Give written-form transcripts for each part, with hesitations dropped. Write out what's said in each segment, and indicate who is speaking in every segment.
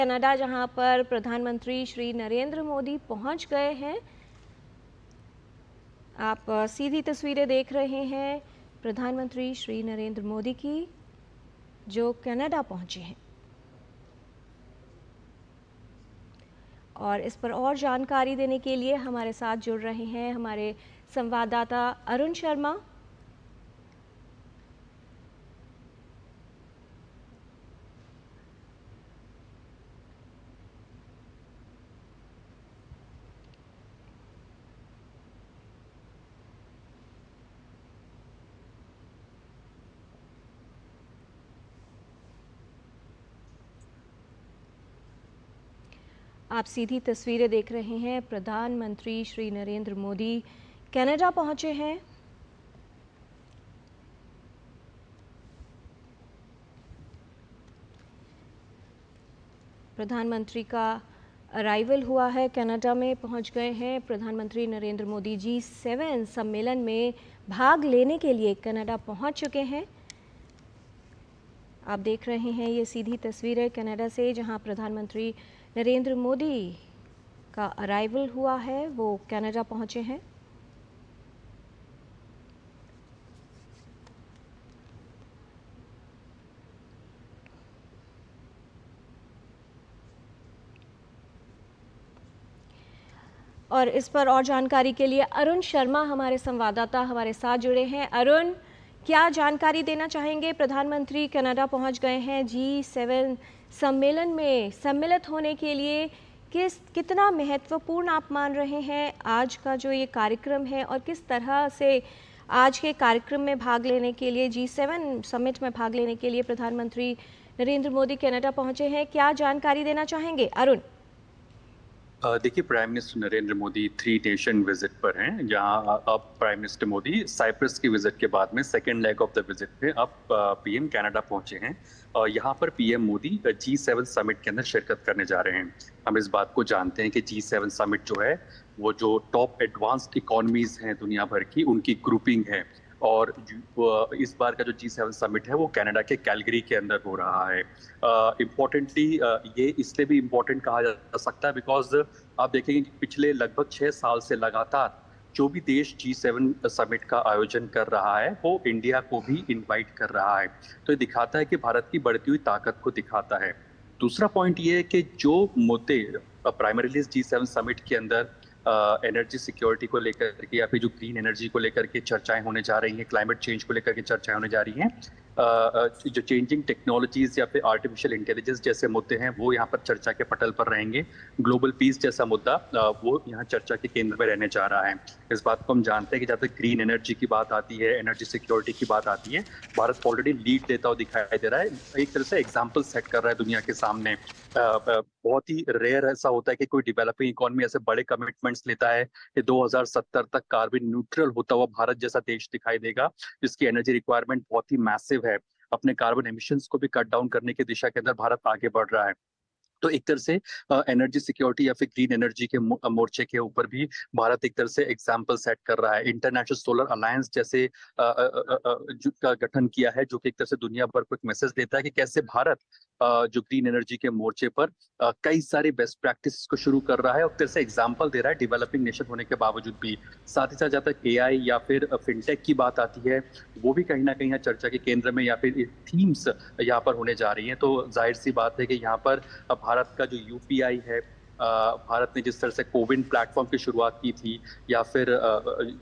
Speaker 1: Canada, जहां पर प्रधानमंत्री श्री नरेंद्र मोदी पहुंच गए हैं। आप सीधी तस्वीरें देख रहे हैं प्रधानमंत्री श्री नरेंद्र मोदी की, जो कनाडा पहुंचे हैं। और इस पर और जानकारी देने के लिए हमारे साथ जुड़ रहे हैं हमारे संवाददाता अरुण शर्मा। आप सीधी तस्वीरें देख रहे हैं, प्रधानमंत्री श्री नरेंद्र मोदी कनाडा पहुंचे हैं। प्रधानमंत्री का अराइवल हुआ है, कनाडा में पहुंच गए हैं प्रधानमंत्री नरेंद्र मोदी। G7 सम्मेलन में भाग लेने के लिए कनाडा पहुंच चुके हैं। आप देख रहे हैं ये सीधी तस्वीरें कनाडा से, जहां प्रधानमंत्री नरेंद्र मोदी का अराइवल हुआ है, वो कनाडा पहुंचे हैं। और इस पर और जानकारी के लिए अरुण शर्मा हमारे संवाददाता हमारे साथ जुड़े हैं। अरुण, क्या जानकारी देना चाहेंगे? प्रधानमंत्री कनाडा पहुंच गए हैं G7 सम्मेलन में सम्मिलित होने के लिए। कितना महत्वपूर्ण आप मान रहे हैं आज का जो ये कार्यक्रम है, और किस तरह से आज के कार्यक्रम में भाग लेने के लिए, G7 समिट में भाग लेने के लिए प्रधानमंत्री नरेंद्र मोदी कनाडा पहुंचे हैं? क्या जानकारी देना चाहेंगे अरुण?
Speaker 2: देखिए, prime minister Narendra Modi 3 nation visit पर हैं, जहां अब प्राइम मिनिस्टर मोदी साइप्रस की विजिट के बाद में second leg of the visit पे अब पीएम कनाडा पहुंचे हैं। और यहाँ पर पीएम मोदी G7 समिट के अंदर शिरकत करने जा रहे हैं। हम इस बात को जानते हैं कि G7 समिट जो है वो जो टॉप एडवांस्ड इकोनॉमीज हैं दुनिया भर की, उनकी ग्रुपिंग है। और इस बार का जो G7 समिट है वो कनाडा के कैलगरी के अंदर हो रहा है। इम्पोर्टेंटली ये इसलिए भी इम्पोर्टेंट कहा जा सकता है बिकॉज आप देखेंगे कि पिछले लगभग 6 साल से लगातार जो भी देश G7 समिट का आयोजन कर रहा है वो इंडिया को भी इनवाइट कर रहा है। तो ये दिखाता है कि भारत की बढ़ती हुई ताकत को दिखाता है। दूसरा पॉइंट ये है कि जो मुद्दे प्राइमरीली G7 समिट के अंदर एनर्जी सिक्योरिटी को लेकर के या फिर जो ग्रीन एनर्जी को लेकर के चर्चाएं होने जा रही हैं, क्लाइमेट चेंज को लेकर के चर्चाएं होने जा रही हैं, जो चेंजिंग टेक्नोलॉजीज या फिर आर्टिफिशियल इंटेलिजेंस जैसे मुद्दे हैं वो यहाँ पर चर्चा के पटल पर रहेंगे। ग्लोबल पीस जैसा मुद्दा वो यहाँ चर्चा के केंद्र में रहने जा रहा है। इस बात को हम जानते हैं कि जहाँ तक ग्रीन एनर्जी की बात आती है, एनर्जी सिक्योरिटी की बात आती है, भारत ऑलरेडी लीड देता हुआ दिखाई दे रहा है। एक तरह से एग्जाम्पल सेट कर रहा है दुनिया के सामने। बहुत ही रेयर ऐसा होता है कि कोई डेवलपिंग इकोनॉमी ऐसे बड़े कमिटमेंट्स लेता है कि 2070 तक कार्बन न्यूट्रल होता हुआ भारत जैसा देश दिखाई देगा, जिसकी एनर्जी रिक्वायरमेंट बहुत ही मैसिव है। अपने कार्बन एमिशंस को भी कट डाउन करने की दिशा के अंदर भारत आगे बढ़ रहा है। तो एक तरह से एनर्जी सिक्योरिटी या फिर ग्रीन एनर्जी के मोर्चे के ऊपर भी भारत एक तरह से एग्जाम्पल सेट कर रहा है। इंटरनेशनल सोलर अलायंस जैसे का गठन किया है, जो कि एक तरह से दुनिया भर को एक मैसेज देता है कि कैसे भारत जो ग्रीन एनर्जी के मोर्चे पर कई सारी बेस्ट प्रैक्टिस को शुरू कर रहा है और एक तरह से एग्जाम्पल दे रहा है डेवलपिंग नेशन होने के बावजूद भी। साथ ही साथ जहाँ तक AI या फिर फिनटेक की बात आती है, वो भी कहीं ना कहीं चर्चा के केंद्र में या फिर थीम्स यहाँ पर होने जा रही हैं। तो जाहिर सी बात है कि यहाँ पर भारत का जो UPI है, भारत ने जिस तरह से कोविन प्लेटफॉर्म की शुरुआत की थी या फिर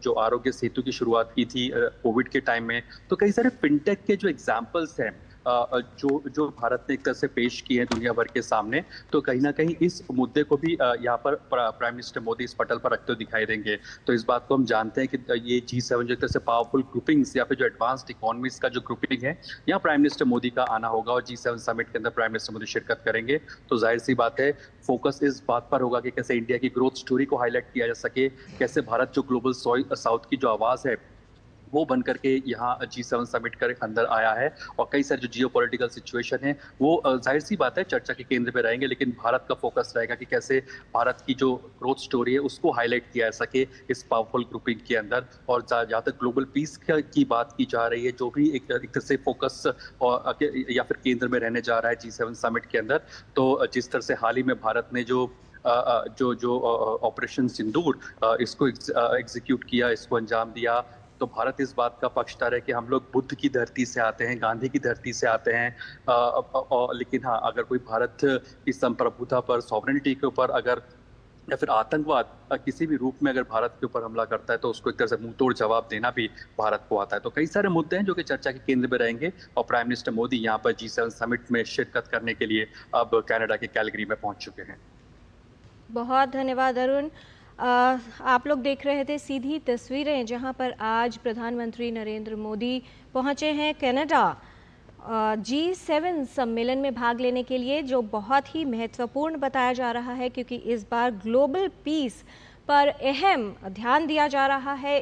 Speaker 2: जो आरोग्य सेतु की शुरुआत की थी कोविड के टाइम में, तो कई सारे फिनटेक के जो एग्जाम्पल्स हैं जो भारत ने एक तरह से पेश किए हैं दुनिया भर के सामने, तो कहीं ना कहीं इस मुद्दे को भी यहाँ पर प्राइम मिनिस्टर मोदी इस पटल पर रखते हुए दिखाई देंगे। तो इस बात को हम जानते हैं कि ये G7 जो एक तरह से पावरफुल ग्रुपिंग्स या फिर जो एडवांस्ड इकोनॉमीज का जो ग्रुपिंग है, यहाँ प्राइम मिनिस्टर मोदी का आना होगा और G7 समिट के अंदर प्राइम मिनिस्टर मोदी शिरकत करेंगे। तो जाहिर सी बात है फोकस इस बात पर होगा कि कैसे इंडिया की ग्रोथ स्टोरी को हाईलाइट किया जा सके, कैसे भारत जो ग्लोबल साउथ की जो आवाज है वो बन करके यहाँ G7 समिट के अंदर आया है। और कई सारे जो जियोपॉलिटिकल सिचुएशन है वो जाहिर सी बात है चर्चा के केंद्र पे रहेंगे, लेकिन भारत का फोकस रहेगा कि कैसे भारत की जो ग्रोथ स्टोरी है उसको हाईलाइट किया जा सके इस पावरफुल ग्रुपिंग के अंदर। और जहाँ तक ग्लोबल पीस की बात की जा रही है, जो भी एक तरह से फोकस या फिर केंद्र में रहने जा रहा है G7 समिट के अंदर, तो जिस तरह से हाल ही में भारत ने जो ऑपरेशन सिंदूर इसको एग्जीक्यूट किया, इसको अंजाम दिया, तो भारत इस बात का पक्षधर है कि हम लोग बुद्ध की धरती से आते हैं, गांधी की धरती से आते हैं। लेकिन हाँ, अगर कोई भारत की संप्रभुता पर, सॉवरेनिटी के ऊपर अगर या फिर आतंकवाद किसी भी रूप में अगर भारत के ऊपर हमला करता है तो उसको एक तरह से मुंहतोड़ जवाब देना भी भारत को आता है। तो कई सारे मुद्दे हैं जो कि चर्चा के केंद्र में रहेंगे। और प्राइम मिनिस्टर मोदी यहाँ पर G7 समिट में शिरकत करने के लिए अब कनाडा के कैलगरी में पहुंच चुके हैं।
Speaker 1: बहुत धन्यवाद अरुण। आप लोग देख रहे थे सीधी तस्वीरें जहां पर आज प्रधानमंत्री नरेंद्र मोदी पहुंचे हैं कनाडा G7 सम्मेलन में भाग लेने के लिए, जो बहुत ही महत्वपूर्ण बताया जा रहा है क्योंकि इस बार ग्लोबल पीस पर अहम ध्यान दिया जा रहा है।